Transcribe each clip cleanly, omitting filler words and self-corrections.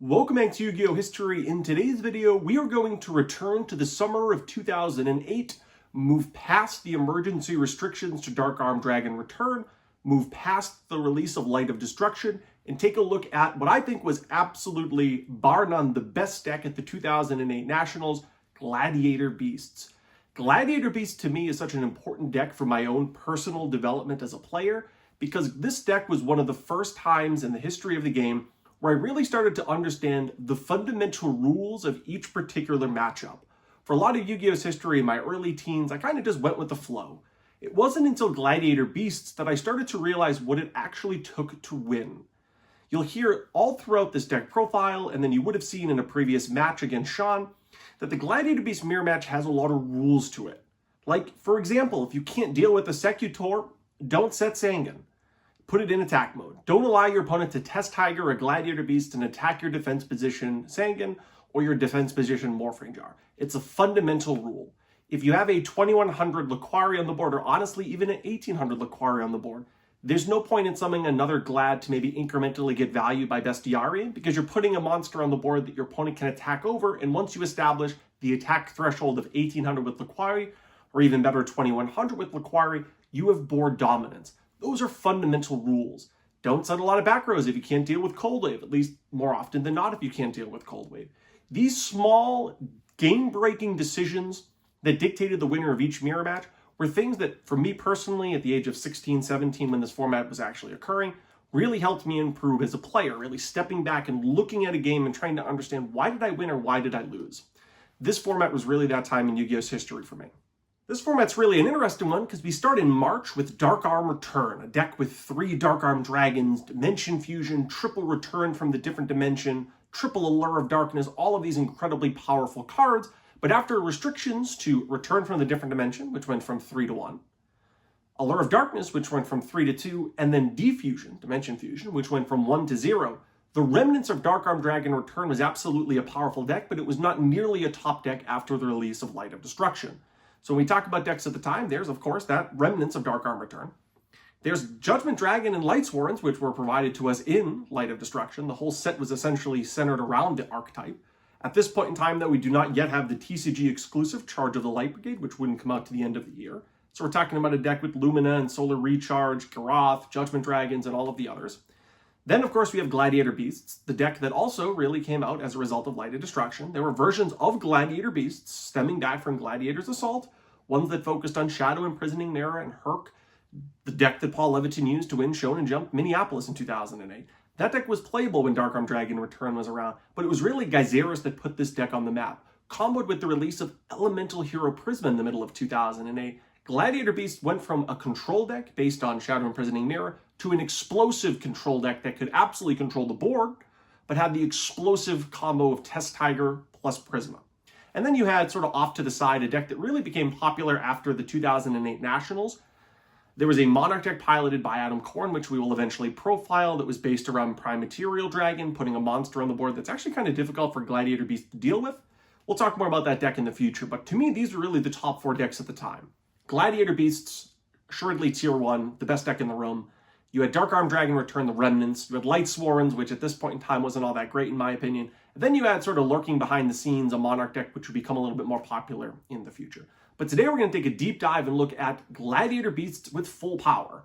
Welcome back to Yu-Gi-Oh! History. In today's video, we are going to return to the summer of 2008, move past the emergency restrictions to Dark Armed Dragon Return, move past the release of Light of Destruction, and take a look at what I think was absolutely, bar none, the best deck at the 2008 Nationals, Gladiator Beasts. Gladiator Beasts to me is such an important deck for my own personal development as a player, because this deck was one of the first times in the history of the game where I really started to understand the fundamental rules of each particular matchup. For a lot of Yu-Gi-Oh's history in my early teens, I kind of just went with the flow. It wasn't until Gladiator Beasts that I started to realize what it actually took to win. You'll hear all throughout this deck profile, and then you would have seen in a previous match against Sean, that the Gladiator Beast mirror match has a lot of rules to it. Like, for example, if you can't deal with a Secutor, don't set Sangan. Put it in attack mode. Don't allow your opponent to test Tiger or Gladiator Beast and attack your defense position Sangan or your defense position Morphing Jar. It's a fundamental rule. If you have a 2100 Laquari on the board, or honestly even an 1800 Laquari on the board, there's no point in summoning another Glad to maybe incrementally get value by Bestiarian, because you're putting a monster on the board that your opponent can attack over, and once you establish the attack threshold of 1800 with Laquari, or even better 2100 with Laquari, you have board dominance. Those are fundamental rules. Don't set a lot of back rows if you can't deal with Cold Wave, at least more often than not if you can't deal with Cold Wave. These small, game-breaking decisions that dictated the winner of each mirror match were things that, for me personally, at the age of 16, 17, when this format was actually occurring, really helped me improve as a player, really stepping back and looking at a game and trying to understand, why did I win or why did I lose? This format was really that time in Yu-Gi-Oh's history for me. This format's really an interesting one because we start in March with Dark Arm Return, a deck with 3 Dark Arm Dragons, Dimension Fusion, triple Return from the different dimension, triple Allure of Darkness, all of these incredibly powerful cards, but after restrictions to Return from the different dimension, which went from 3 to 1, Allure of Darkness, which went from 3 to 2, and then Defusion, Dimension Fusion, which went from 1 to 0, the remnants of Dark Arm Dragon Return was absolutely a powerful deck, but it was not nearly a top deck after the release of Light of Destruction. So when we talk about decks at the time, there's, of course, that remnants of Dark Arm Return. There's Judgment Dragon and Light Swords, which were provided to us in Light of Destruction. The whole set was essentially centered around the archetype. At this point in time, though, we do not yet have the TCG exclusive Charge of the Light Brigade, which wouldn't come out to the end of the year. So we're talking about a deck with Lumina and Solar Recharge, Garoth, Judgment Dragons, and all of the others. Then, of course, we have Gladiator Beasts, the deck that also really came out as a result of Light of Destruction. There were versions of Gladiator Beasts stemming back from Gladiator's Assault, ones that focused on Shadow Imprisoning Mirror and Herc, the deck that Paul Leviton used to win Shonen Jump Minneapolis in 2008. That deck was playable when Dark Arm Dragon Return was around, but it was really Gyzarus that put this deck on the map. Comboed with the release of Elemental Hero Prisma in the middle of 2008, Gladiator Beast went from a control deck based on Shadow Imprisoning Mirror to an explosive control deck that could absolutely control the board, but had the explosive combo of Test Tiger plus Prisma. And then you had, sort of off to the side, a deck that really became popular after the 2008 Nationals. There was a Monarch deck piloted by Adam Korn, which we will eventually profile, that was based around Prime Material Dragon, putting a monster on the board that's actually kind of difficult for Gladiator Beast to deal with. We'll talk more about that deck in the future, but to me, these were really the top 4 decks at the time. Gladiator Beasts, assuredly tier 1, the best deck in the room. You had Dark Arm Dragon Return, the remnants. You had Light Swords, which at this point in time wasn't all that great in my opinion. And then you had, sort of lurking behind the scenes, a Monarch deck, which would become a little bit more popular in the future. But today we're going to take a deep dive and look at Gladiator Beasts with full power.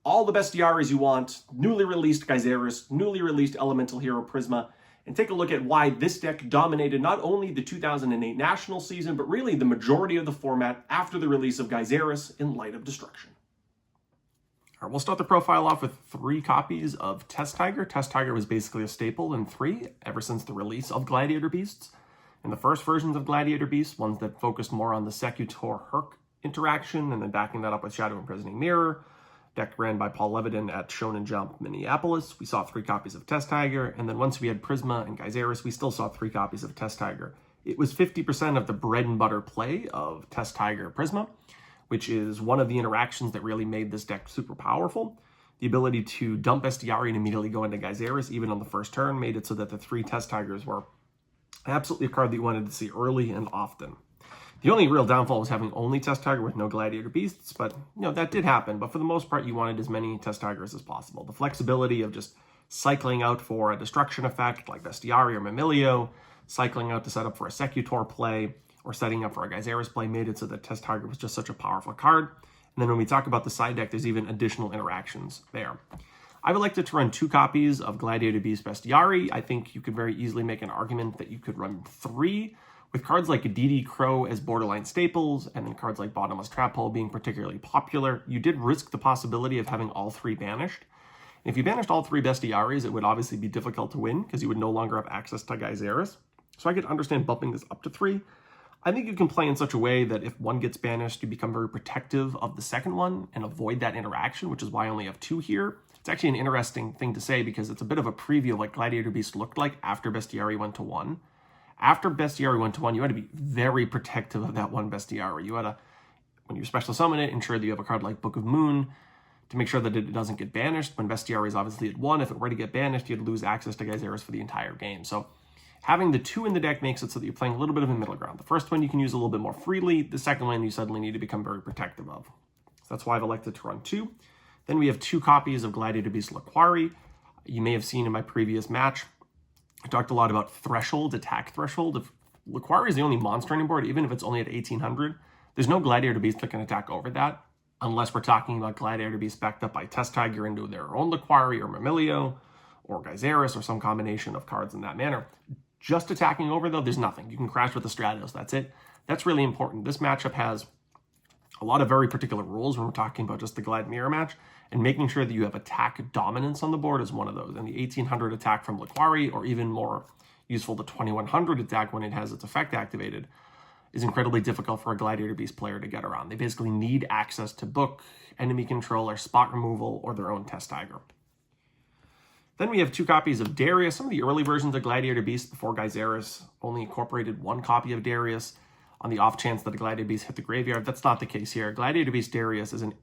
All the Bestiaries you want, newly released Gyzarus, newly released Elemental Hero Prisma, and take a look at why this deck dominated not only the 2008 National season, but really the majority of the format after the release of Gyzarus in Light of Destruction. All right, we'll start the profile off with 3 copies of Test Tiger. Test Tiger was basically a staple in 3 ever since the release of Gladiator Beasts. In the first versions of Gladiator Beasts, ones that focused more on the Secutor Herc interaction and then backing that up with Shadow Imprisoning Mirror, deck ran by Paul Leviton at Shonen Jump Minneapolis. We saw 3 copies of Test Tiger, and then once we had Prisma and Gyzarus, we still saw 3 copies of Test Tiger. It was 50% of the bread and butter play of Test Tiger Prisma, which is one of the interactions that really made this deck super powerful. The ability to dump Bestiari and immediately go into Gyzarus, even on the first turn, made it so that the 3 Test Tigers were absolutely a card that you wanted to see early and often. The only real downfall was having only Test Tiger with no Gladiator Beasts, but that did happen. But for the most part, you wanted as many Test Tigers as possible. The flexibility of just cycling out for a destruction effect like Bestiari or Mamilio, cycling out to set up for a Secutor play, or setting up for a Geyseris play made it so that Test Tiger was just such a powerful card. And then when we talk about the side deck, there's even additional interactions there. I would like to run 2 copies of Gladiator Beast Bestiari. I think you could very easily make an argument that you could run 3, with cards like DD Crow as borderline staples, and then cards like Bottomless Trap Hole being particularly popular. You did risk the possibility of having all 3 banished. And if you banished all 3 Bestiaris, it would obviously be difficult to win, because you would no longer have access to Geyseris. So I could understand bumping this up to 3. I think you can play in such a way that if one gets banished, you become very protective of the second one and avoid that interaction, which is why I only have 2 here. It's actually an interesting thing to say because it's a bit of a preview of what Gladiator Beast looked like after Bestiari went to 1. After Bestiari went to 1, you had to be very protective of that one Bestiari. You had to, when you special summon it, ensure that you have a card like Book of Moon to make sure that it doesn't get banished. When Bestiari is obviously at 1, if it were to get banished, you'd lose access to Geyseris for the entire game. So having the 2 in the deck makes it so that you're playing a little bit of a middle ground. The first one you can use a little bit more freely. The second one you suddenly need to become very protective of. So that's why I've elected to run 2. Then we have 2 copies of Gladiator Beast Laquari. You may have seen in my previous match, I talked a lot about threshold, attack threshold. If Laquari is the only monster on your board, even if it's only at 1800, there's no Gladiator Beast that can attack over that, unless we're talking about Gladiator Beast backed up by Test Tiger into their own Laquari or Mamilio or Geyseris or some combination of cards in that manner. Just attacking over, though, there's nothing. You can crash with the Stratos, that's it. That's really important. This matchup has a lot of very particular rules when we're talking about just the Glad Mirror match, and making sure that you have attack dominance on the board is one of those. And the 1800 attack from Laquari, or even more useful, the 2100 attack when it has its effect activated, is incredibly difficult for a Gladiator Beast player to get around. They basically need access to book, enemy control, or spot removal, or their own Test Tiger. Then we have 2 copies of Darius. Some of the early versions of Gladiator Beast before Geyseris only incorporated 1 copy of Darius on the off chance that a Gladiator Beast hit the graveyard. That's not the case here. Gladiator Beast Darius is an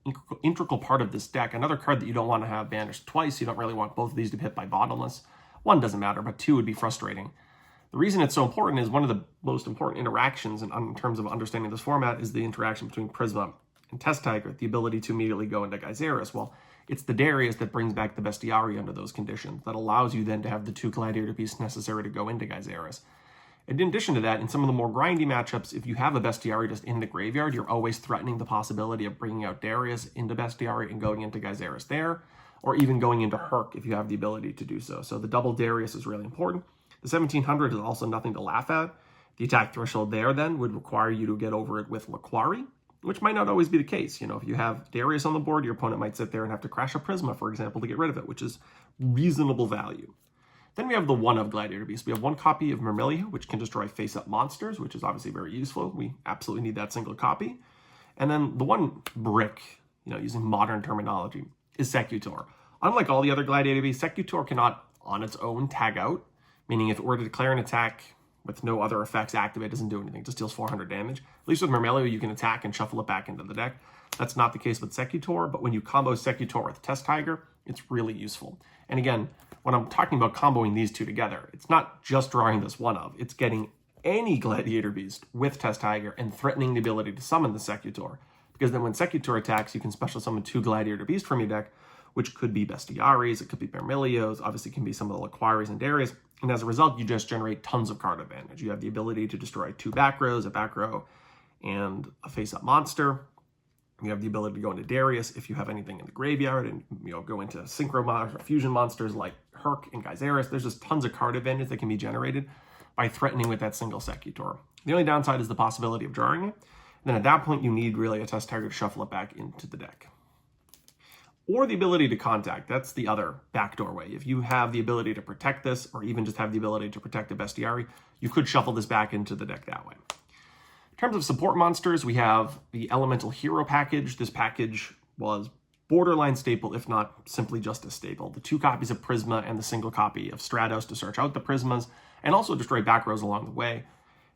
integral part of this deck. Another card that you don't want to have banished twice. You don't really want both of these to be hit by Bottomless. 1 doesn't matter, but 2 would be frustrating. The reason it's so important is one of the most important interactions in terms of understanding this format is the interaction between Prisma and Test Tiger, the ability to immediately go into Geyseris. Well, it's the Darius that brings back the Bestiari under those conditions, that allows you then to have the 2 Gladiator Beasts necessary to go into Geyseris. In addition to that, in some of the more grindy matchups, if you have a Bestiari just in the graveyard, you're always threatening the possibility of bringing out Darius into Bestiari and going into Geyseris there, or even going into Herc if you have the ability to do so. So the double Darius is really important. The 1700 is also nothing to laugh at. The attack threshold there then would require you to get over it with Laquari, which might not always be the case. You know, if you have Darius on the board, your opponent might sit there and have to crash a Prisma, for example, to get rid of it, which is reasonable value. Then we have the 1 of Gladiator Beast. We have 1 copy of Mamilio, which can destroy face-up monsters, which is obviously very useful. We absolutely need that single copy. And then the 1 brick, using modern terminology, is Secutor. Unlike all the other Gladiator Beasts, Secutor cannot, on its own, tag out, meaning if it were to declare an attack with no other effects activated, it doesn't do anything, it just deals 400 damage. At least with Mamilio, you can attack and shuffle it back into the deck. That's not the case with Secutor, but when you combo Secutor with Test Tiger, it's really useful. And again, when I'm talking about comboing these 2 together, it's not just drawing this 1 of, it's getting any Gladiator Beast with Test Tiger and threatening the ability to summon the Secutor. Because then when Secutor attacks, you can special summon 2 Gladiator Beast from your deck, which could be Bestiaris, it could be Mamilios, obviously it can be some of the Laquaris and Darius, and as a result, you just generate tons of card advantage. You have the ability to destroy 2 back rows, a back row, and a face-up monster. You have the ability to go into Darius if you have anything in the graveyard, and go into synchro fusion monsters like Herc and Geyseris. There's just tons of card advantage that can be generated by threatening with that single Secutor. The only downside is the possibility of drawing it. And then at that point, you need really a Test Tiger to shuffle it back into the deck. Or the ability to contact. That's the other backdoor way. If you have the ability to protect this, or even just have the ability to protect a Bestiari, you could shuffle this back into the deck that way. In terms of support monsters, we have the Elemental Hero package. This package was borderline staple, if not simply just a staple. The 2 copies of Prisma and the single copy of Stratos to search out the Prismas, and also destroy back rows along the way.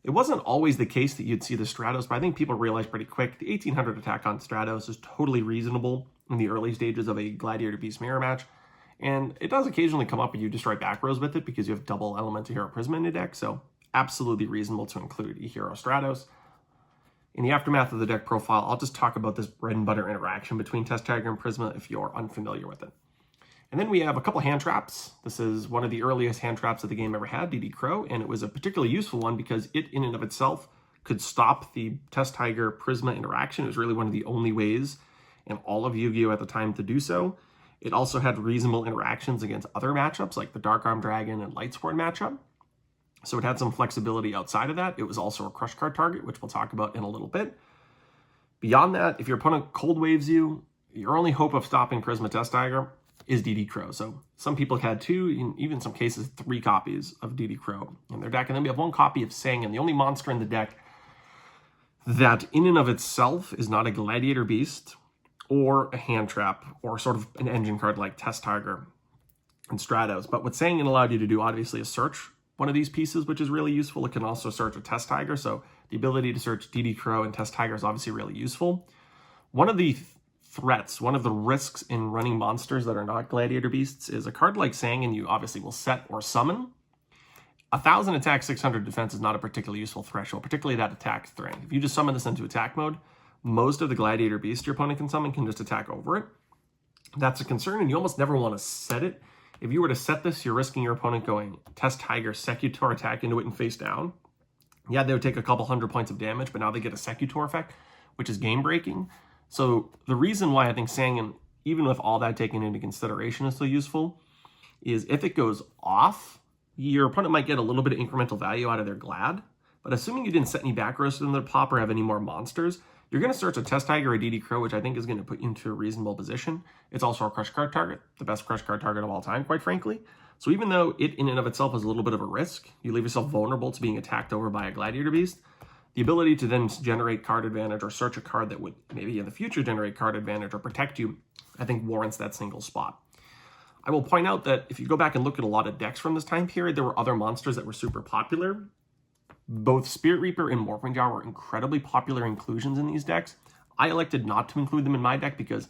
It wasn't always the case that you'd see the Stratos, but I think people realized pretty quick the 1800 attack on Stratos is totally reasonable in the early stages of a Gladiator Beast mirror match. And it does occasionally come up when you destroy back rows with it because you have double Elemental Hero Prisma in your deck, so absolutely reasonable to include E-Hero Stratos. In the aftermath of the deck profile, I'll just talk about this bread and butter interaction between Test Tiger and Prisma if you're unfamiliar with it. And then we have a couple hand traps. This is one of the earliest hand traps that the game ever had, DD Crow, and it was a particularly useful one because it in and of itself could stop the Test Tiger Prisma interaction. It was really one of the only ways in all of Yu-Gi-Oh! At the time to do so. It also had reasonable interactions against other matchups like the Dark Arm Dragon and Lightsworn matchup. So it had some flexibility outside of that. It was also a crush card target, which we'll talk about in a little bit. Beyond that, if your opponent cold waves you, your only hope of stopping Prisma Test Tiger is DD Crow. So some people had 2, in even some cases 3 copies of DD Crow in their deck. And then we have 1 copy of Sang, the only monster in the deck that in and of itself is not a Gladiator Beast or a hand trap or sort of an engine card like Test Tiger and Stratos. But what Sang allowed you to do obviously is search one of these pieces, which is really useful. It can also search a Test Tiger. So the ability to search DD Crow and Test Tiger is obviously really useful. One of the threats, one of the risks in running monsters that are not Gladiator Beasts is a card like Sang, and you obviously will set or summon. 1,000 attack, 600 defense is not a particularly useful threshold, particularly that attack threat. If you just summon this into attack mode, most of the Gladiator Beasts your opponent can summon can just attack over it. That's a concern, and you almost never want to set it. If you were to set this, you're risking your opponent going Test Tiger, Secutor, attack into it and face down. Yeah, they would take a couple 100 points of damage, but now they get a Secutor effect, which is game-breaking. So the reason why I think Sang, even with all that taken into consideration, is so useful is if it goes off, your opponent might get a little bit of incremental value out of their Glad, but assuming you didn't set any back rows in their pop or have any more monsters, you're going to search a Test Tiger or DD Crow, which I think is going to put you into a reasonable position. It's also a crush card target, the best crush card target of all time, quite frankly. So even though it in and of itself is a little bit of a risk, you leave yourself vulnerable to being attacked over by a Gladiator Beast, the ability to then generate card advantage or search a card that would maybe in the future generate card advantage or protect you, I think warrants that single spot. I will point out that if you go back and look at a lot of decks from this time period, there were other monsters that were super popular. Both Spirit Reaper and Morphing Jar were incredibly popular inclusions in these decks. I elected not to include them in my deck because,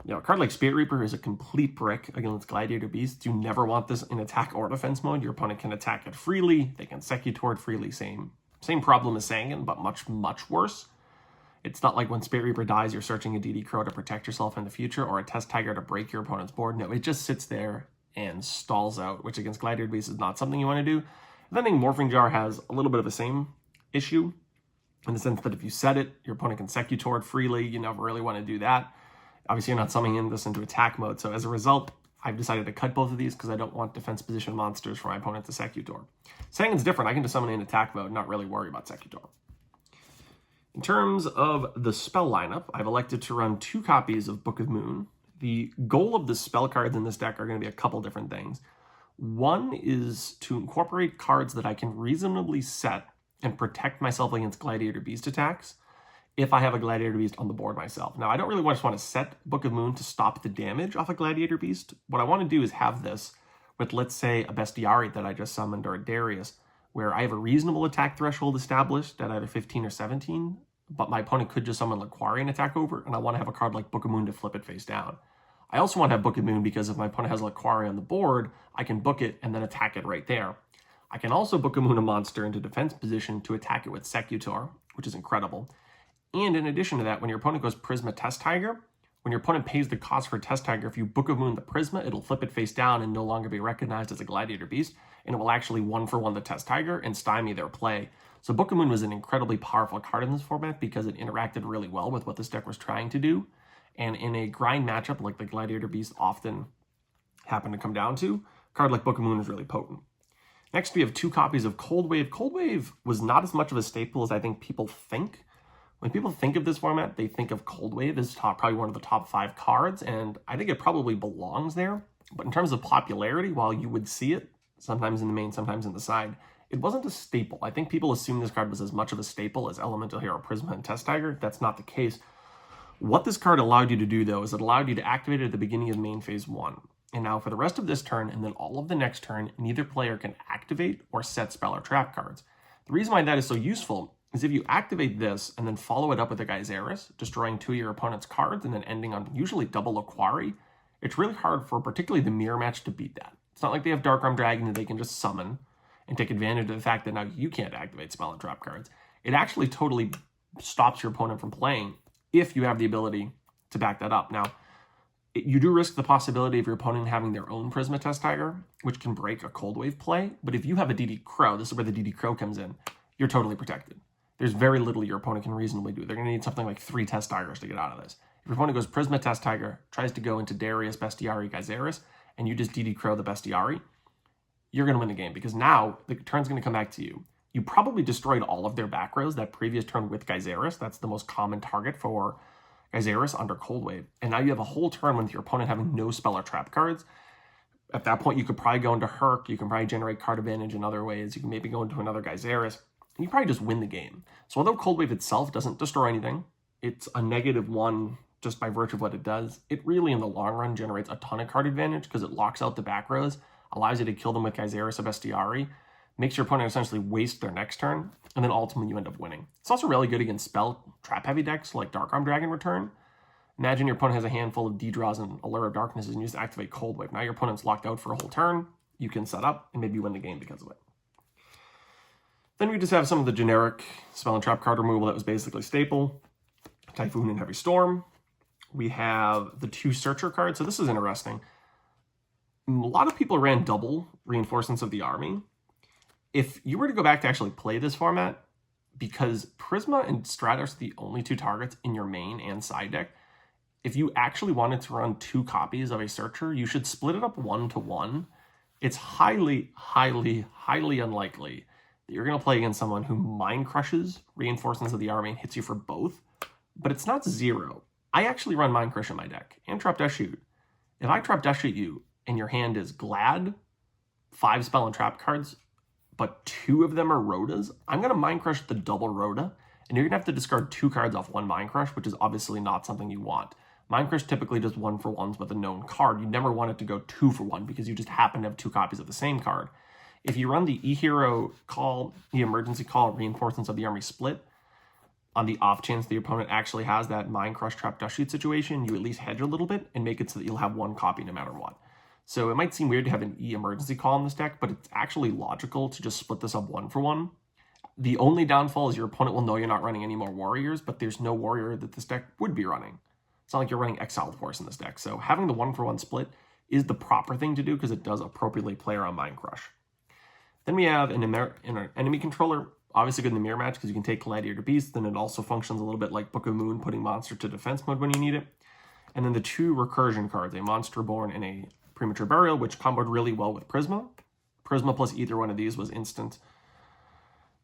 a card like Spirit Reaper is a complete brick against Gladiator Beasts. You never want this in attack or defense mode. Your opponent can attack it freely. They can Secutor it freely. Same problem as Sangan, but much, much worse. It's not like when Spirit Reaper dies, you're searching a DD Crow to protect yourself in the future or a Test Tiger to break your opponent's board. No, it just sits there and stalls out, which against Gladiator Beasts is not something you want to do. And I think Morphing Jar has a little bit of the same issue in the sense that if you set it, your opponent can Secutor it freely. You never really want to do that. Obviously, you're not summoning this into attack mode. So as a result, I've decided to cut both of these because I don't want defense position monsters for my opponent to Secutor. Sangan's different. I can just summon in attack mode, not really worry about Secutor. In terms of the spell lineup, I've elected to run 2 copies of Book of Moon. The goal of the spell cards in this deck are going to be a couple different things. One is to incorporate cards that I can reasonably set and protect myself against Gladiator Beast attacks if I have a Gladiator Beast on the board myself. Now, I don't really just want to set Book of Moon to stop the damage off a Gladiator Beast. What I want to do is have this with, let's say, a Bestiari that I just summoned or a Darius, where I have a reasonable attack threshold established at either 15 or 17, but my opponent could just summon Laquari and attack over, and I want to have a card like Book of Moon to flip it face down. I also want to have Book of Moon because if my opponent has Laquari on the board, I can book it and then attack it right there. I can also Book of Moon a monster into defense position to attack it with Secutor, which is incredible. And in addition to that, when your opponent goes Prisma Test Tiger, when your opponent pays the cost for Test Tiger, if you Book of Moon the Prisma, it'll flip it face down and no longer be recognized as a Gladiator Beast, and it will actually 1-for-1 the Test Tiger and stymie their play. So Book of Moon was an incredibly powerful card in this format because it interacted really well with what this deck was trying to do. And in a grind matchup like the Gladiator Beast often happen to come down to, a card like Book of Moon is really potent. Next, we have 2 copies of Cold Wave. Cold Wave was not as much of a staple as I think people think. When people think of this format, they think of Cold Wave as probably one of the top 5 cards, and I think it probably belongs there. But in terms of popularity, while you would see it, sometimes in the main, sometimes in the side, it wasn't a staple. I think people assume this card was as much of a staple as Elemental Hero Prisma and Test Tiger. That's not the case. What this card allowed you to do, though, is it allowed you to activate it at the beginning of main phase 1. And now for the rest of this turn, and then all of the next turn, neither player can activate or set spell or trap cards. The reason why that is so useful is if you activate this and then follow it up with a Geyseris, destroying 2 of your opponent's cards and then ending on usually double Laquari, it's really hard for particularly the mirror match to beat that. It's not like they have Dark Arm Dragon that they can just summon and take advantage of the fact that now you can't activate spell and trap cards. It actually totally stops your opponent from playing if you have the ability to back that up. Now, You do risk the possibility of your opponent having their own Prisma Test Tiger, which can break a Cold Wave play. But if you have a DD Crow, this is where the DD Crow comes in, you're totally protected. There's very little your opponent can reasonably do. They're going to need something like 3 Test Tigers to get out of this. If your opponent goes Prisma Test Tiger, tries to go into Darius, Bestiari, Gyzarus, and you just DD Crow the Bestiari, you're going to win the game because now the turn's going to come back to you. You probably destroyed all of their back rows that previous turn with Gyzarus. That's the most common target for Gyzarus under Cold Wave. And now you have a whole turn with your opponent having no spell or trap cards. At that point, you could probably go into Herc. You can probably generate card advantage in other ways. You can maybe go into another Gyzarus. And you probably just win the game. So although Cold Wave itself doesn't destroy anything, it's a -1 just by virtue of what it does. It really, in the long run, generates a ton of card advantage because it locks out the back rows, allows you to kill them with Gyzarus or Bestiari, makes your opponent essentially waste their next turn, and then ultimately you end up winning. It's also really good against spell trap-heavy decks like Dark Arm Dragon Return. Imagine your opponent has a handful of D-draws and Allure of Darknesses, and you just activate Cold Wave. Now your opponent's locked out for a whole turn. You can set up and maybe win the game because of it. Then we just have some of the generic spell and trap card removal that was basically staple. Typhoon and Heavy Storm. We have the 2 Searcher cards. So this is interesting. A lot of people ran double Reinforcements of the Army. If you were to go back to actually play this format, because Prisma and Stratos are the only 2 targets in your main and side deck, if you actually wanted to run 2 copies of a Searcher, you should split it up 1-to-1. It's highly, highly, highly unlikely that you're going to play against someone who Mind Crushes Reinforcements of the Army and hits you for both, but it's not 0. I actually run Mind Crush in my deck and Trap Death Shoot. If I Trap Death Shoot you and your hand is Glad, 5 spell and trap cards, but 2 of them are Rhodas, I'm going to Mind Crush the double Rhoda, and you're going to have to discard 2 cards off 1 Mind Crush, which is obviously not something you want. Mind Crush typically does 1-for-1s with a known card. You never want it to go 2-for-1 because you just happen to have 2 copies of the same card. If you run the E-Hero call, the emergency call, Reinforcements of the Army split, on the off chance the opponent actually has that Mind Crush Trap Death Shoot situation, you at least hedge a little bit and make it so that you'll have 1 copy no matter what. So it might seem weird to have an E-emergency call in this deck, but it's actually logical to just split this up 1-for-1. The only downfall is your opponent will know you're not running any more warriors, but there's no warrior that this deck would be running. It's not like you're running Exiled Force in this deck. So having the 1-for-1 split is the proper thing to do because it does appropriately play around Mind Crush. Then we have an enemy controller, obviously good in the mirror match because you can take Gladiator Beast, then it also functions a little bit like Book of Moon, putting monster to defense mode when you need it. And then the 2 recursion cards, a Monster Born and a Premature Burial, which comboed really well with Prisma. Prisma plus either one of these was instant.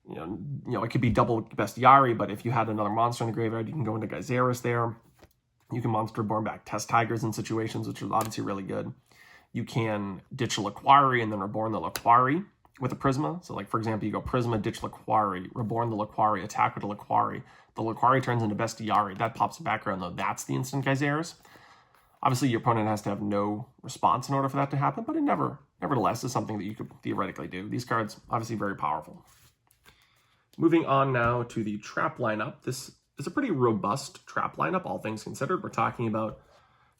You know, it could be double Bestiari, but if you had another monster in the graveyard, you can go into Gyzarus there. You can Monster Born back Test Tigers in situations, which is obviously really good. You can ditch Laquari and then reborn the Laquari with a Prisma. So like, for example, you go Prisma, ditch Laquari, reborn the Laquari, attack with a Laquari. The Laquari turns into Bestiari. That pops the background, though. That's the instant Gyzarus. Obviously, your opponent has to have no response in order for that to happen, but it nevertheless is something that you could theoretically do. These cards, obviously very powerful. Moving on now to the trap lineup. This is a pretty robust trap lineup, all things considered. We're talking about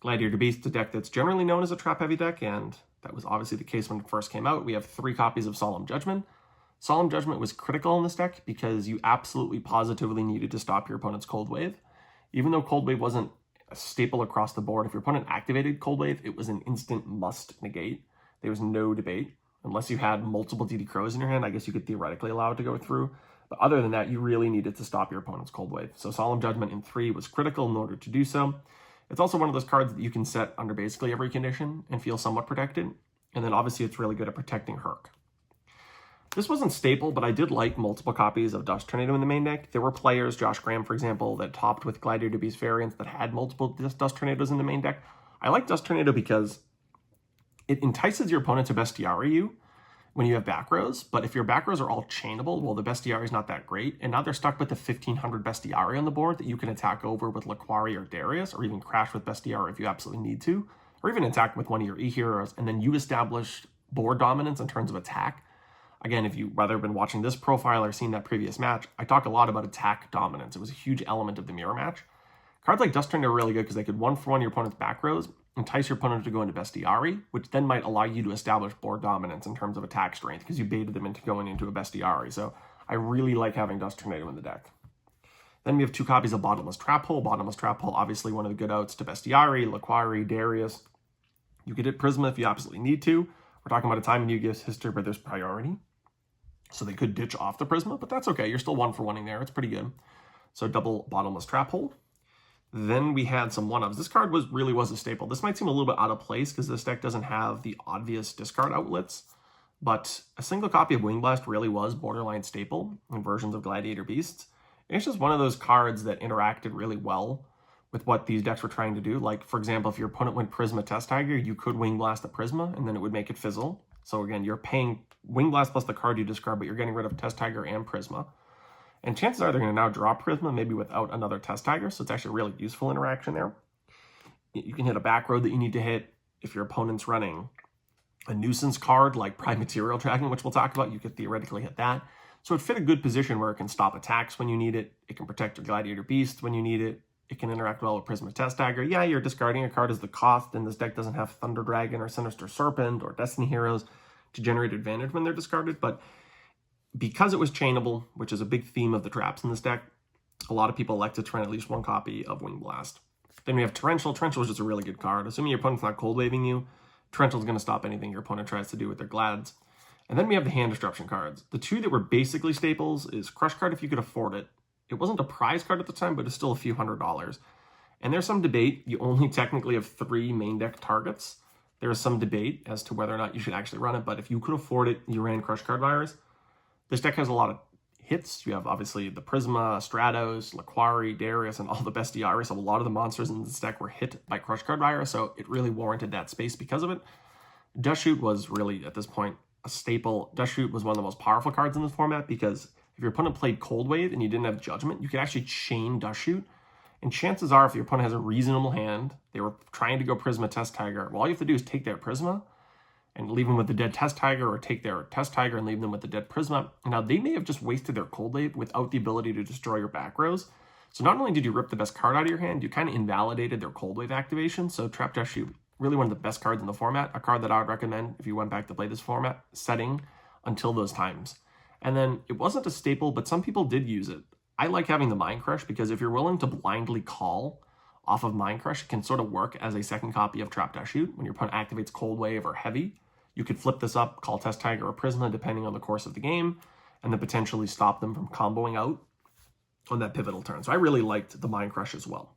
Gladiator Beast, a deck that's generally known as a trap-heavy deck, and that was obviously the case when it first came out. We have 3 copies of Solemn Judgment. Solemn Judgment was critical in this deck because you absolutely positively needed to stop your opponent's Cold Wave. Even though Cold Wave wasn't a staple across the board, if your opponent activated Cold Wave, it was an instant must negate. There was no debate. Unless you had multiple DD Crows in your hand, I guess you could theoretically allow it to go through. But other than that, you really needed to stop your opponent's Cold Wave. So Solemn Judgment in 3 was critical in order to do so. It's also one of those cards that you can set under basically every condition and feel somewhat protected. And then obviously it's really good at protecting Herc. This wasn't staple, but I did like multiple copies of Dust Tornado in the main deck. There were players, Josh Graham, for example, that topped with Gladiator Beast variants that had multiple Dust Tornadoes in the main deck. I like Dust Tornado because it entices your opponent to Bestiari you when you have back rows, but if your back rows are all chainable, well, the Bestiari is not that great, and now they're stuck with the 1500 Bestiari on the board that you can attack over with Laquari or Darius, or even crash with Bestiari if you absolutely need to, or even attack with one of your E-Heroes, and then you establish board dominance in terms of attack. Again, if you've rather been watching this profile or seen that previous match, I talk a lot about attack dominance. It was a huge element of the mirror match. Cards like Dust Tornado are really good because they could 1-for-1 your opponent's back rows, entice your opponent to go into Bestiari, which then might allow you to establish board dominance in terms of attack strength because you baited them into going into a Bestiari. So I really like having Dust Tornado in the deck. Then we have 2 copies of Bottomless Trap Hole. Bottomless Trap Hole, obviously one of the good outs to Bestiari, Laquari, Darius. You could hit Prisma if you absolutely need to. We're talking about a time in Yu-Gi-Oh's history where there's priority. So they could ditch off the Prisma, but that's okay. You're still 1-for-1ing there. It's pretty good. So double Bottomless Trap Hole. Then we had some 1-ofs. This card really was a staple. This might seem a little bit out of place because this deck doesn't have the obvious discard outlets, but a single copy of Wing Blast really was borderline staple in versions of Gladiator Beasts. And it's just one of those cards that interacted really well with what these decks were trying to do. Like, for example, if your opponent went Prisma Test Tiger, you could Wing Blast the Prisma, and then it would make it fizzle. So again, you're paying Wing Blast plus the card you discard, but you're getting rid of Test Tiger and Prisma. And chances are they're going to now draw Prisma, maybe without another Test Tiger, so it's actually a really useful interaction there. You can hit a back row that you need to hit. If your opponent's running a nuisance card like Prime Material Tracking, which we'll talk about, you could theoretically hit that. So it fit a good position where it can stop attacks when you need it. It can protect your Gladiator Beast when you need it. It can interact well with Prisma Test Tiger. Yeah, you're discarding a card as the cost, and this deck doesn't have Thunder Dragon or Sinister Serpent or Destiny Heroes to generate advantage when they're discarded, but because it was chainable, which is a big theme of the traps in this deck, a lot of people elected to run at least 1 copy of Wing Blast. Then we have Torrential. Torrential is just a really good card. Assuming your opponent's not cold waving you, Torrential is going to stop anything your opponent tries to do with their Glads. And then we have the hand disruption cards. The 2 that were basically staples is Crush Card if you could afford it. It wasn't a prize card at the time, but it's still a few $100s. And there's some debate. You only technically have 3 main deck targets. There is some debate as to whether or not you should actually run it, but if you could afford it, you ran Crush Card Virus. This deck has a lot of hits. You have obviously the Prisma, Stratos, Laquari, Darius, and all the Bestiarii. So a lot of the monsters in this deck were hit by Crush Card Virus, so it really warranted that space because of it. Dust Shoot was really, at this point, a staple. Dust Shoot was one of the most powerful cards in this format because if your opponent played Cold Wave and you didn't have Judgment, you could actually chain Dust Shoot. And chances are, if your opponent has a reasonable hand, they were trying to go Prisma Test Tiger, well, all you have to do is take their Prisma and leave them with the dead Test Tiger, or take their Test Tiger and leave them with the dead Prisma. Now, they may have just wasted their Cold Wave without the ability to destroy your back rows. So not only did you rip the best card out of your hand, you kind of invalidated their Cold Wave activation. So Trap Dust Shoot, really one of the best cards in the format, a card that I would recommend if you went back to play this format setting until those times. And then it wasn't a staple, but some people did use it. I like having the Mind Crush because if you're willing to blindly call off of Mind Crush, it can sort of work as a second copy of Trap Dust Shoot. When your opponent activates Cold Wave or Heavy, you could flip this up, call Test Tiger or Prisma, depending on the course of the game, and then potentially stop them from comboing out on that pivotal turn. So I really liked the Mind Crush as well.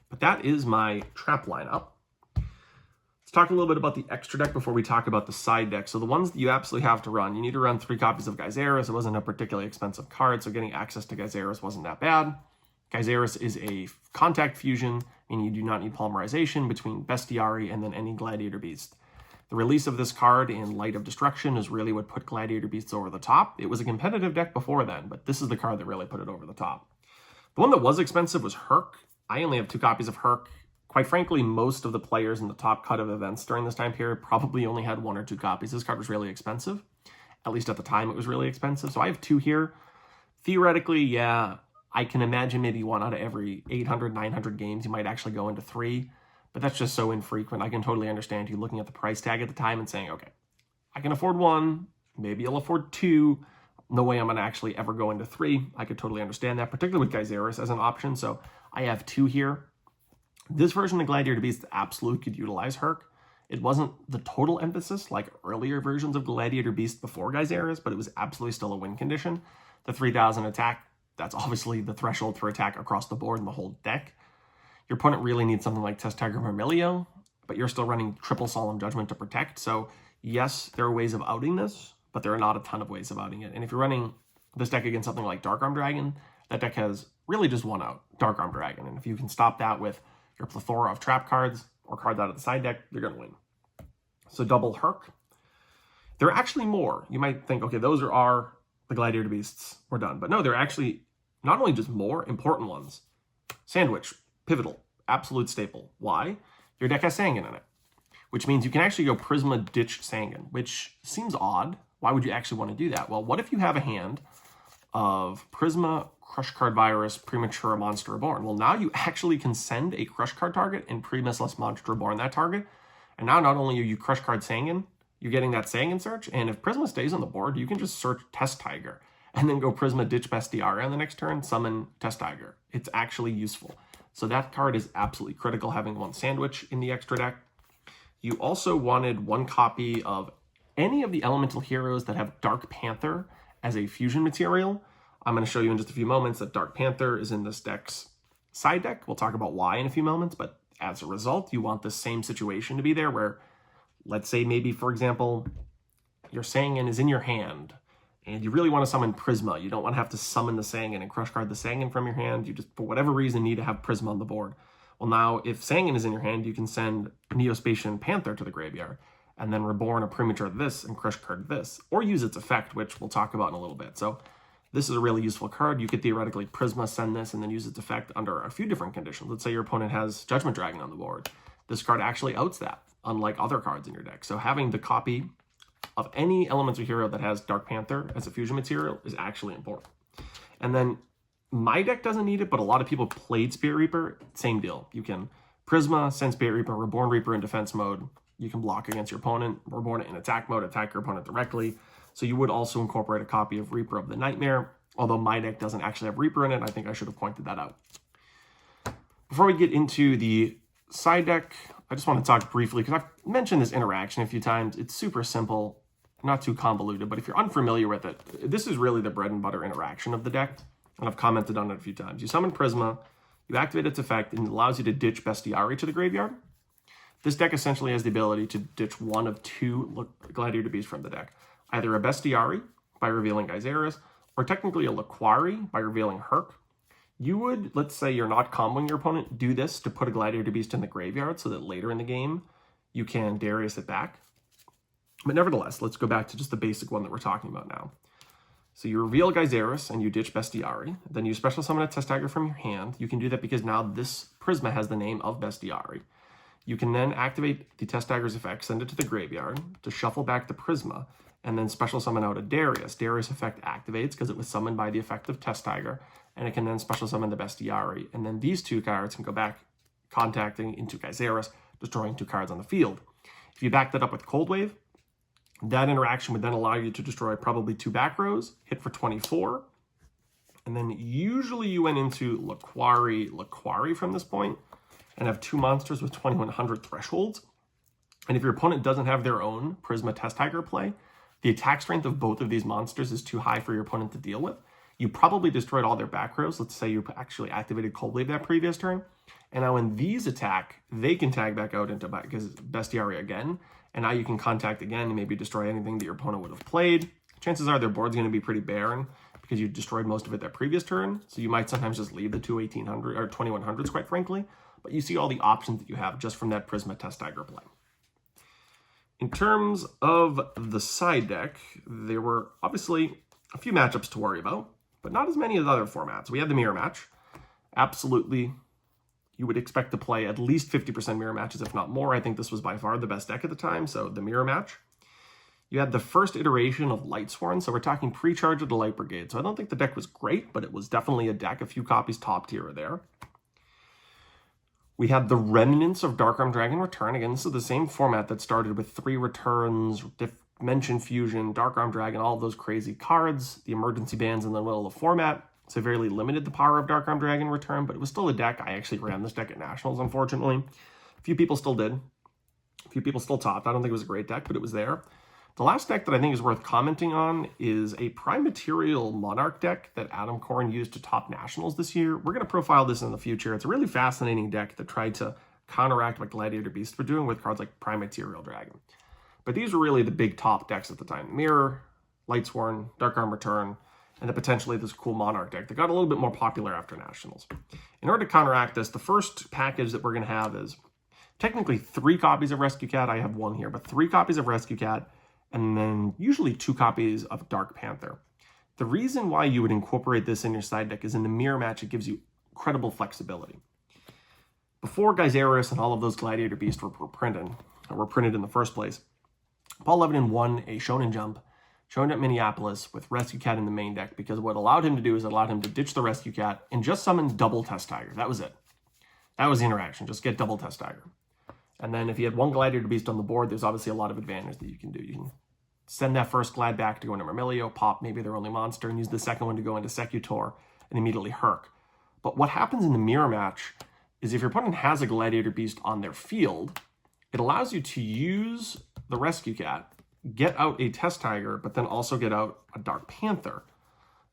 But that is my trap lineup. Let's talk a little bit about the extra deck before we talk about the side deck. So the ones that you absolutely have to run, you need to run 3 copies of Gyzarus. It wasn't a particularly expensive card, so getting access to Gyzarus wasn't that bad. Gyzarus is a contact fusion, meaning you do not need polymerization between Bestiari and then any Gladiator Beast. The release of this card in Light of Destruction is really what put Gladiator Beasts over the top. It was a competitive deck before then, but this is the card that really put it over the top. The one that was expensive was Herc. I only have 2 copies of Herc. Quite frankly, most of the players in the top cut of events during this time period probably only had 1 or 2 copies. This card was really expensive. At least at the time, it was really expensive. So I have 2 here. Theoretically, yeah, I can imagine maybe 1 out of every 800, 900 games, you might actually go into 3. But that's just so infrequent. I can totally understand you looking at the price tag at the time and saying, okay, I can afford 1, maybe I'll afford 2. No way I'm going to actually ever go into 3. I could totally understand that, particularly with Gyzarus as an option. So I have 2 here. This version of Gladiator Beast absolutely could utilize Herc. It wasn't the total emphasis like earlier versions of Gladiator Beast before Gyzarus, but it was absolutely still a win condition. The 3,000 attack, that's obviously the threshold for attack across the board in the whole deck. Your opponent really needs something like Test Tiger Vermilio, but you're still running triple Solemn Judgment to protect. So yes, there are ways of outing this, but there are not a ton of ways of outing it. And if you're running this deck against something like Dark Arm Dragon, that deck has really just one out, Dark Arm Dragon. And if you can stop that with your plethora of trap cards or cards out of the side deck, you're going to win. So double Herc. There are actually more. You might think, okay, those are the Gladiator Beasts. We're done. But no, there are actually not only just more important ones. Sandwich. Pivotal, absolute staple. Why? Your deck has Sangan in it, which means you can actually go Prisma Ditch Sangan, which seems odd. Why would you actually want to do that? Well, what if you have a hand of Prisma, Crush Card Virus, Premature Monster Reborn? Well, now you actually can send a Crush Card target and Pre-Missless Monster Reborn that target. And now not only are you Crush Card Sangan, you're getting that Sangan search. And if Prisma stays on the board, you can just search Test Tiger. and then go Prisma, ditch Bestiary on the next turn, summon Test Tiger. It's actually useful. So that card is absolutely critical, having one sandwich in the extra deck. You also wanted one copy of any of the elemental heroes that have Dark Panther as a fusion material. I'm going to show you in just a few moments that Dark Panther is in this deck's side deck. We'll talk about why in a few moments, but as a result, you want the same situation to be there where, let's say maybe, for example, your Sangan is in your hand and you really want to summon Prisma. You don't want to have to summon the Sangan and crush card the Sangan from your hand. You just, for whatever reason, need to have Prisma on the board. Well, now, if Sangan is in your hand, you can send Neospatian Panther to the graveyard and then reborn a premature this and crush card this, or use its effect, which we'll talk about in a little bit. So this is a really useful card. You could theoretically Prisma send this and then use its effect under a few different conditions. Let's say your opponent has Judgment Dragon on the board. This card actually outs that, unlike other cards in your deck. So having the copy of any elemental hero that has Dark Panther as a fusion material is actually important. And then my deck doesn't need it, but a lot of people played Spirit Reaper. Same deal. You can Prisma, send Spirit Reaper, Reborn Reaper in defense mode. You can block against your opponent, Reborn it in attack mode, attack your opponent directly. So you would also incorporate a copy of Reaper of the Nightmare. Although my deck doesn't actually have Reaper in it, I think I should have pointed that out. Before we get into the side deck, I just want to talk briefly, because I've mentioned this interaction a few times. It's super simple, not too convoluted, but if you're unfamiliar with it, this is really the bread and butter interaction of the deck, and I've commented on it a few times. You summon Prisma, you activate its effect, and it allows you to ditch Bestiary to the graveyard. This deck essentially has the ability to ditch one of two Gladiator Beasts from the deck. Either a Bestiary by revealing Gyzarus, or technically a Laquari by revealing Herc. You would, let's say you're not comboing your opponent, do this to put a Gladiator Beast in the graveyard so that later in the game you can Darius it back. But nevertheless, let's go back to just the basic one that we're talking about now. So you reveal Gyzarus and you ditch Bestiary. Then you special summon a Test Tiger from your hand. You can do that because now this Prisma has the name of Bestiary. You can then activate the Test Tiger's effect, send it to the graveyard to shuffle back the Prisma, and then special summon out a Darius. Darius effect activates because it was summoned by the effect of Test Tiger, and it can then special summon the Bestiary. And then these two cards can go back, contacting into Gyzarus, destroying two cards on the field. If you back that up with Cold Wave, that interaction would then allow you to destroy probably two back rows, hit for 24. And then usually you went into Laquari from this point, and have two monsters with 2100 thresholds. And if your opponent doesn't have their own Prisma Test Tiger play, the attack strength of both of these monsters is too high for your opponent to deal with. You probably destroyed all their back rows. Let's say you actually activated Cold Wave that previous turn. And now when these attack, they can tag back out into Bestiary again. And now you can contact again and maybe destroy anything that your opponent would have played. Chances are their board's going to be pretty barren because you destroyed most of it that previous turn. So you might sometimes just leave the two 1800 or 2100s, quite frankly. But you see all the options that you have just from that Prisma Test Tiger play. In terms of the side deck, there were obviously a few matchups to worry about, but not as many as other formats. We had the mirror match. Absolutely, you would expect to play at least 50% mirror matches, if not more. I think this was by far the best deck at the time, so the mirror match. You had the first iteration of Lightsworn, so we're talking pre-charge of the Light Brigade. So I don't think the deck was great, but it was definitely a deck, a few copies top tier there. We had the remnants of Dark-Armed Dragon Return. Again, this is the same format that started with 3 returns, Dimension Fusion, Dark-Armed Dragon, all of those crazy cards, the emergency bans in the middle of the format. Severely limited the power of Dark-Armed Dragon Return, but it was still a deck. I actually ran this deck at Nationals, unfortunately. A few people still did. A few people still topped. I don't think it was a great deck, but it was there. The last deck that I think is worth commenting on is a Prime Material Monarch deck that Adam Corrin used to top Nationals this year. We're going to profile this in the future. It's a really fascinating deck that tried to counteract what Gladiator Beasts were doing with cards like Prime Material Dragon. But these were really the big top decks at the time. Mirror, Lightsworn, Dark-Armed Return, and then potentially this cool Monarch deck that got a little bit more popular after Nationals. In order to counteract this, the first package that we're going to have is technically 3 copies of Rescue Cat. I have 1 here, but 3 copies of Rescue Cat, and then usually 2 copies of Dark Panther. The reason why you would incorporate this in your side deck is in the mirror match, it gives you incredible flexibility. Before Gyzarus and all of those Gladiator Beasts were printed in the first place, Paul Levitin won a Shonen Jump, shown at Minneapolis with Rescue Cat in the main deck, because what allowed him to do is it allowed him to ditch the Rescue Cat and just summon double Test Tiger. That was it. That was the interaction. Just get double Test Tiger. And then if you had 1 Gladiator Beast on the board, there's obviously a lot of advantage that you can do. You can send that first Glad back to go into Myrmilio, pop maybe their only monster, and use the second one to go into Secutor and immediately Herc. But what happens in the mirror match is if your opponent has a Gladiator Beast on their field, it allows you to use the Rescue Cat, get out a Test Tiger, but then also get out a Dark Panther.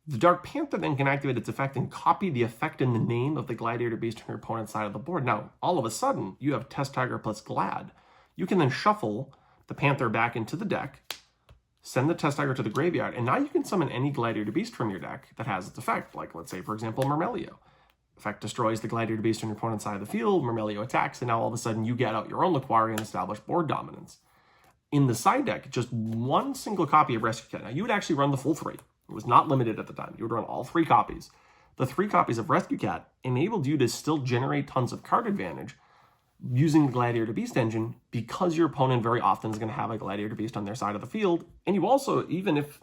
The Dark Panther then can activate its effect and copy the effect in the name of the Gladiator Beast on your opponent's side of the board. Now, all of a sudden, you have Test Tiger plus Glad. You can then shuffle the Panther back into the deck, send the Test Tiger to the graveyard, and now you can summon any Gladiator Beast from your deck that has its effect. Like, let's say, for example, Myrmilio. Effect destroys the Gladiator Beast on your opponent's side of the field, Myrmilio attacks, and now all of a sudden you get out your own Laquari and establish board dominance. In the side deck, just one single copy of Rescue Cat. Now, you would actually run the full 3. It was not limited at the time. You would run all 3 copies. The 3 copies of Rescue Cat enabled you to still generate tons of card advantage using the Gladiator Beast engine because your opponent very often is going to have a Gladiator Beast on their side of the field. And you also, even if,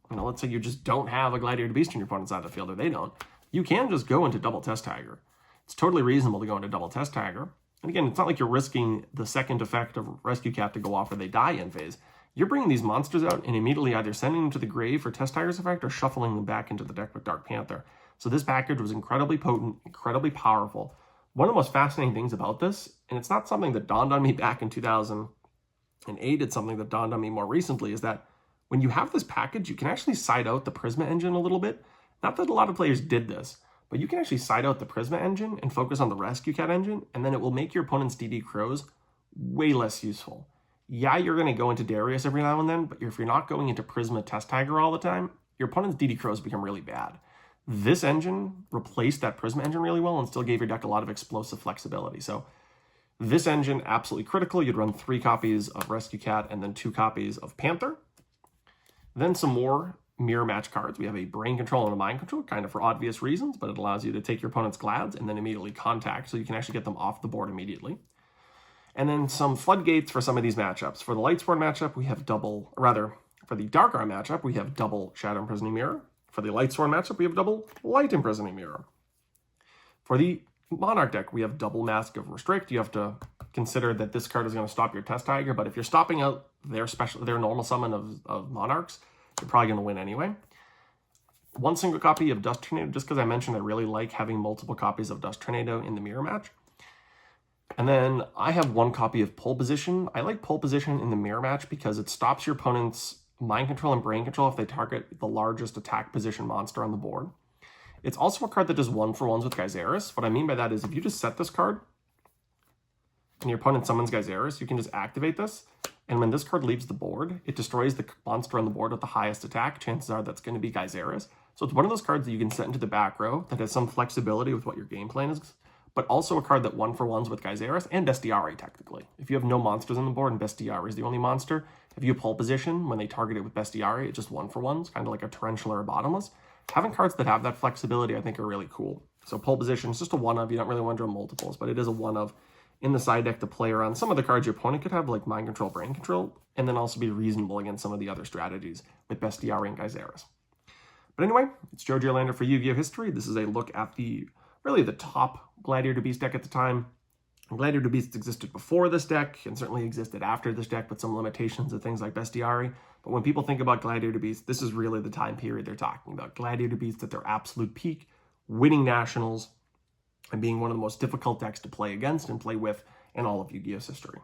let's say you just don't have a Gladiator Beast on your opponent's side of the field, or they don't, you can just go into double Test Tiger. It's totally reasonable to go into double Test Tiger. And again, it's not like you're risking the second effect of Rescue Cat to go off or they die in phase. You're bringing these monsters out and immediately either sending them to the grave for Test Tiger's effect or shuffling them back into the deck with Dark Panther. So this package was incredibly potent, incredibly powerful. One of the most fascinating things about this, and it's not something that dawned on me back in 2008, it's something that dawned on me more recently, is that when you have this package, you can actually side out the Prisma engine a little bit. Not that a lot of players did this, but you can actually side out the Prisma engine and focus on the Rescue Cat engine, and then it will make your opponent's DD Crows way less useful. Yeah, you're going to go into Darius every now and then, but if you're not going into Prisma Test Tiger all the time, your opponent's DD Crows become really bad. This engine replaced that Prisma engine really well and still gave your deck a lot of explosive flexibility. So this engine, absolutely critical. You'd run 3 copies of Rescue Cat and then 2 copies of Panther. Then some more mirror match cards. We have a Brain Control and a Mind Control, kind of for obvious reasons, but it allows you to take your opponent's Glads and then immediately contact, so you can actually get them off the board immediately. And then some floodgates for some of these matchups. For the Lightsworn matchup, we have for the Dark Arm matchup, we have double Shadow Imprisoning Mirror. For the Lightsworn matchup, we have double Light Imprisoning Mirror. For the Monarch deck, we have double Mask of Restrict. You have to consider that this card is going to stop your Test Tiger, but if you're stopping out their normal summon of Monarchs, you're probably going to win anyway. 1 single copy of Dust Tornado, just because I mentioned I really like having multiple copies of Dust Tornado in the mirror match. And then I have 1 copy of Pole Position. I like Pole Position in the mirror match because it stops your opponent's Mind Control and Brain Control if they target the largest attack position monster on the board. It's also a card that does 1-for-1s with Gyzarus. What I mean by that is if you just set this card and your opponent summons Gyzarus, you can just activate this. And when this card leaves the board, it destroys the monster on the board with the highest attack. Chances are that's going to be Gyzarus. So it's one of those cards that you can set into the back row that has some flexibility with what your game plan is, but also a card that 1-for-1s with Gyzarus and Bestiari, technically. If you have no monsters on the board and Bestiari is the only monster, if you Pole Position, when they target it with Bestiari, it's just 1-for-1s, kind of like a Tarantula or Bottomless. Having cards that have that flexibility, I think, are really cool. So Pole Position is just a 1-of. You don't really want to draw multiples, but it is a 1-of in the side deck to play around some of the cards your opponent could have, like Mind Control, Brain Control, and then also be reasonable against some of the other strategies with Bestiari and Gyzarus. But anyway, it's Joe Giorlando for Yu-Gi-Oh! History. This is a look at the top Gladiator Beast deck at the time. Gladiator Beasts existed before this deck and certainly existed after this deck with some limitations of things like Bestiari. But when people think about Gladiator Beasts, this is really the time period they're talking about. Gladiator Beasts at their absolute peak, winning nationals, and being one of the most difficult decks to play against and play with in all of Yu-Gi-Oh's history.